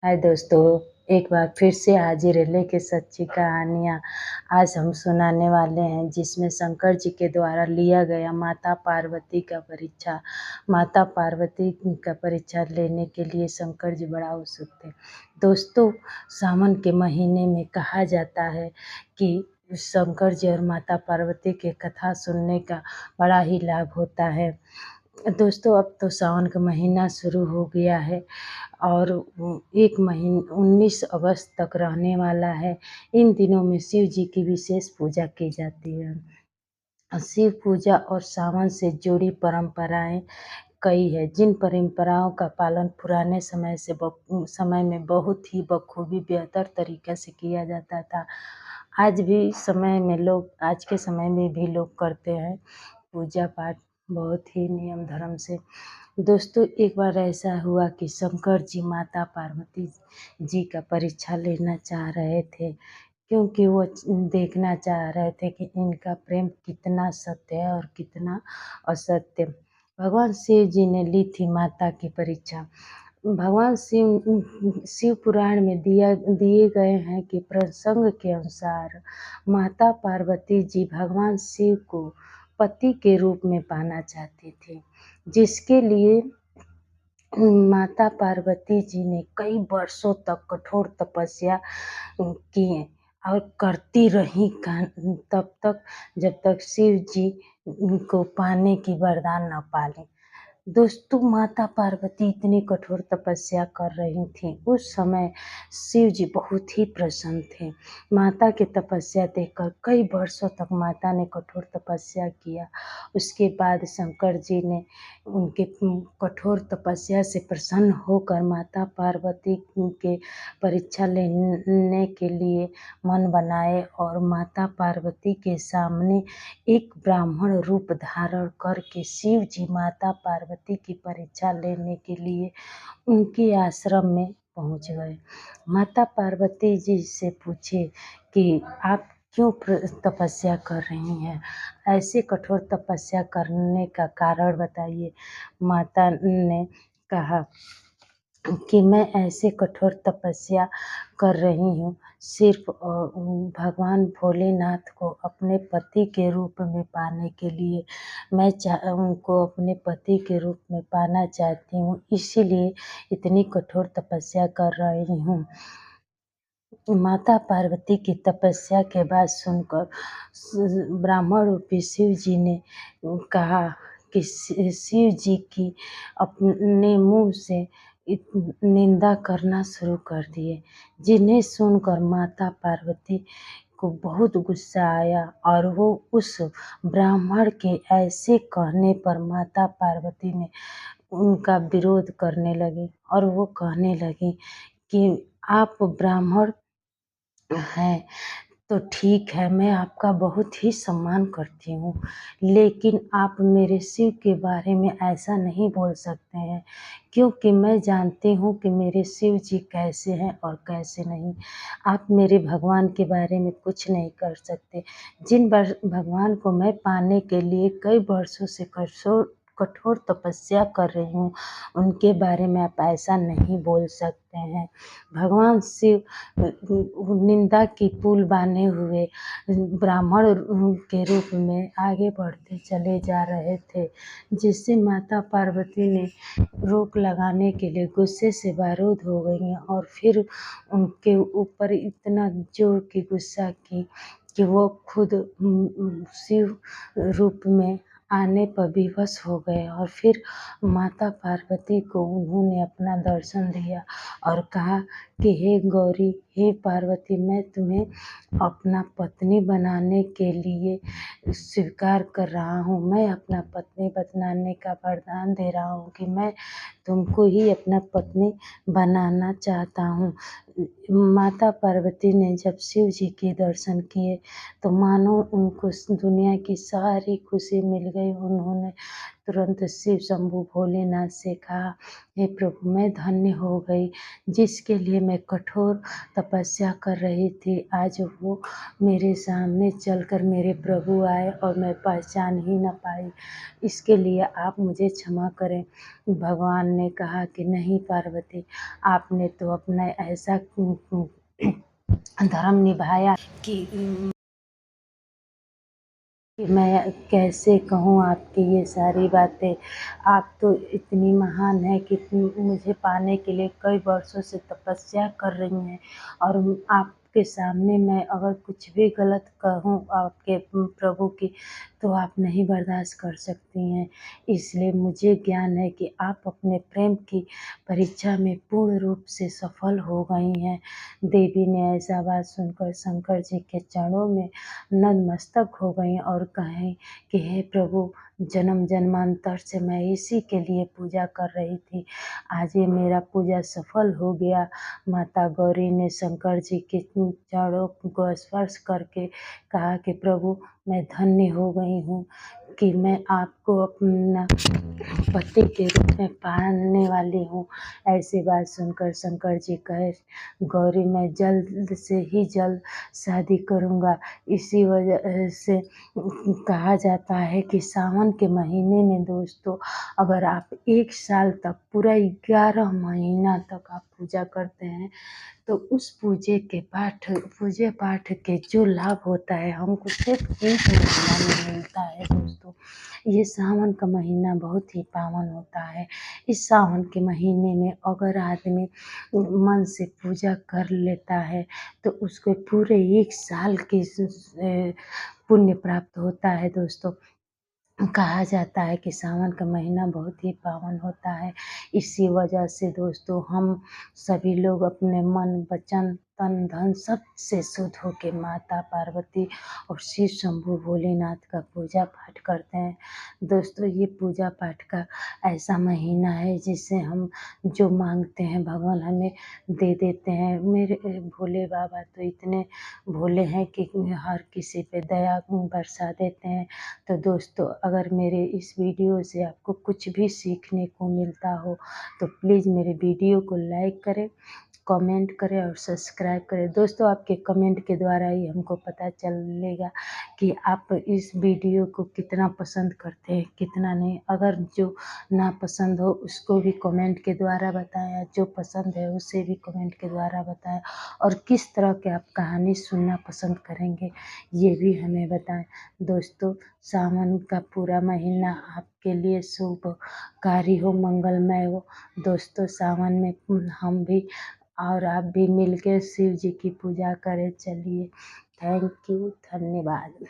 हाय दोस्तों, एक बार फिर से हाजिर है लेके सच्ची कहानियाँ। आज हम सुनाने वाले हैं जिसमें शंकर जी के द्वारा लिया गया माता पार्वती का परीक्षा। माता पार्वती का परीक्षा लेने के लिए शंकर जी बड़ा उत्सुक थे। दोस्तों, सावन के महीने में कहा जाता है कि शंकर जी और माता पार्वती की कथा सुनने का बड़ा ही लाभ होता है। दोस्तों, अब तो सावन का महीना शुरू हो गया है और 19 अगस्त तक रहने वाला है। इन दिनों में शिव जी की विशेष पूजा की जाती है। शिव पूजा और सावन से जुड़ी परंपराएं कई है, जिन परंपराओं का पालन पुराने समय में बहुत ही बखूबी बेहतर तरीके से किया जाता था। आज के समय में भी लोग करते हैं पूजा पाठ बहुत ही नियम धर्म से। दोस्तों, एक बार ऐसा हुआ कि शंकर जी माता पार्वती जी का परीक्षा लेना चाह रहे थे, क्योंकि वो देखना चाह रहे थे कि इनका प्रेम कितना सत्य है और कितना असत्य। भगवान शिव जी ने ली थी माता की परीक्षा। भगवान शिव पुराण में दिए गए हैं कि प्रसंग के अनुसार माता पार्वती जी भगवान शिव को पति के रूप में पाना चाहती थी, जिसके लिए माता पार्वती जी ने कई वर्षों तक कठोर तपस्या किए और करती रही तब तक जब तक शिव जी को पाने की वरदान न पा लें। दोस्तों, माता पार्वती इतनी कठोर तपस्या कर रही थीं। उस समय शिव जी बहुत ही प्रसन्न थे। माता की तपस्या देखकर कई वर्षों तक माता ने कठोर तपस्या किया। उसके बाद शंकर जी ने उनके कठोर तपस्या से प्रसन्न होकर माता पार्वती के परीक्षा लेने के लिए मन बनाए और माता पार्वती के सामने एक ब्राह्मण रूप धारण करके शिव जी माता पार्वती की परीक्षा लेने के लिए उनके आश्रम में पहुंच गए। माता पार्वती जी से पूछे कि आप क्यों तपस्या कर रही हैं? ऐसे कठोर तपस्या करने का कारण बताइए। माता ने कहा कि मैं ऐसे कठोर तपस्या कर रही हूँ सिर्फ भगवान भोलेनाथ को अपने पति के रूप में पाने के लिए। मैं उनको अपने पति के रूप में पाना चाहती हूँ, इसीलिए इतनी कठोर तपस्या कर रही हूँ। माता पार्वती की तपस्या के बात सुनकर ब्राह्मण रूपी शिव जी ने कहा कि शिव जी की अपने मुंह से निंदा करना शुरू कर दिए, जिन्हें सुनकर माता पार्वती को बहुत गुस्सा आया और वो उस ब्राह्मण के ऐसे कहने पर माता पार्वती ने उनका विरोध करने लगी और वो कहने लगी कि आप ब्राह्मण हैं तो ठीक है, मैं आपका बहुत ही सम्मान करती हूँ, लेकिन आप मेरे शिव के बारे में ऐसा नहीं बोल सकते हैं, क्योंकि मैं जानती हूँ कि मेरे शिव जी कैसे हैं और कैसे नहीं। आप मेरे भगवान के बारे में कुछ नहीं कर सकते। जिन भगवान को मैं पाने के लिए कई वर्षों से कठोर तपस्या कर रही हूँ, उनके बारे में आप ऐसा नहीं बोल सकते हैं। भगवान शिव निंदा की पुल बांधे हुए ब्राह्मण के रूप में आगे बढ़ते चले जा रहे थे, जिससे माता पार्वती ने रोक लगाने के लिए गुस्से से बारूद हो गईं और फिर उनके ऊपर इतना जोर की गुस्सा की कि वो खुद शिव रूप में आने पर विवश हो गए और फिर माता पार्वती को उन्होंने अपना दर्शन दिया और कहा कि हे गौरी, हे पार्वती, मैं तुम्हें अपना पत्नी बनाने के लिए स्वीकार कर रहा हूँ। मैं अपना पत्नी बनाने का वरदान दे रहा हूँ कि मैं तुमको ही अपना पत्नी बनाना चाहता हूँ। माता पार्वती ने जब शिव जी के दर्शन किए तो मानो उनको दुनिया की सारी खुशी मिल गई। उन्होंने तुरंत शिव शंभू भोलेनाथ से कहा, हे प्रभु मैं धन्य हो गई, जिसके लिए मैं कठोर तपस्या कर रही थी, आज वो मेरे सामने चलकर मेरे प्रभु आए और मैं पहचान ही न पाई। इसके लिए आप मुझे क्षमा करें। भगवान ने कहा कि नहीं पार्वती, आपने तो अपना ऐसा धर्म निभाया कि मैं कैसे कहूँ आपकी ये सारी बातें। आप तो इतनी महान हैं कि मुझे पाने के लिए कई वर्षों से तपस्या कर रही हैं, और आपके सामने मैं अगर कुछ भी गलत कहूँ आपके प्रभु की, तो आप नहीं बर्दाश्त कर सकती हैं। इसलिए मुझे ज्ञान है कि आप अपने प्रेम की परीक्षा में पूर्ण रूप से सफल हो गई हैं। देवी ने ऐसा बात सुनकर शंकर जी के चरणों में नतमस्तक हो गईं और कहें कि हे प्रभु, जन्म जन्मांतर से मैं इसी के लिए पूजा कर रही थी, आज ये मेरा पूजा सफल हो गया। माता गौरी ने शंकर जी के चरणों को स्पर्श करके कहा कि प्रभु मैं धन्य हो गई हूँ कि मैं आपको अपना पति के रूप में पाने वाली हूँ। ऐसी बात सुनकर शंकर जी कहे, गौरी मैं जल्द से ही जल्द शादी करूँगा। इसी वजह से कहा जाता है कि सावन के महीने में दोस्तों, अगर आप 1 साल तक पूरा 11 महीना तक आप पूजा करते हैं, तो उस पूजा पाठ के जो लाभ होता है हमको सिर्फ 1 महीना में मिलता है दोस्तों। ये सावन का महीना बहुत ही पावन होता है। इस सावन के महीने में अगर आदमी मन से पूजा कर लेता है, तो उसको पूरे 1 साल की पुण्य प्राप्त होता है दोस्तों। कहा जाता है कि सावन का महीना बहुत ही पावन होता है। इसी वजह से दोस्तों हम सभी लोग अपने मन, वचन, तन, धन सब से शुद्ध होके माता पार्वती और शिव शंभू भोलेनाथ का पूजा पाठ करते हैं। दोस्तों ये पूजा पाठ का ऐसा महीना है जिससे हम जो मांगते हैं भगवान हमें दे देते हैं। मेरे भोले बाबा तो इतने भोले हैं कि हर किसी पे दया बरसा देते हैं। तो दोस्तों अगर मेरे इस वीडियो से आपको कुछ भी सीखने को मिलता हो, तो प्लीज़ मेरे वीडियो को लाइक करें, कमेंट करें और सब्सक्राइब करें। दोस्तों आपके कमेंट के द्वारा ही हमको पता चलेगा कि आप इस वीडियो को कितना पसंद करते हैं, कितना नहीं। अगर जो ना पसंद हो उसको भी कमेंट के द्वारा बताएं, जो पसंद है उसे भी कमेंट के द्वारा बताएं, और किस तरह के आप कहानी सुनना पसंद करेंगे ये भी हमें बताएं। दोस्तों सावन का पूरा महीना आपके लिए शुभकारी हो, मंगलमय हो। दोस्तों सावन में हम भी और आप भी मिलके शिव जी की पूजा करें। चलिए, थैंक यू, धन्यवाद।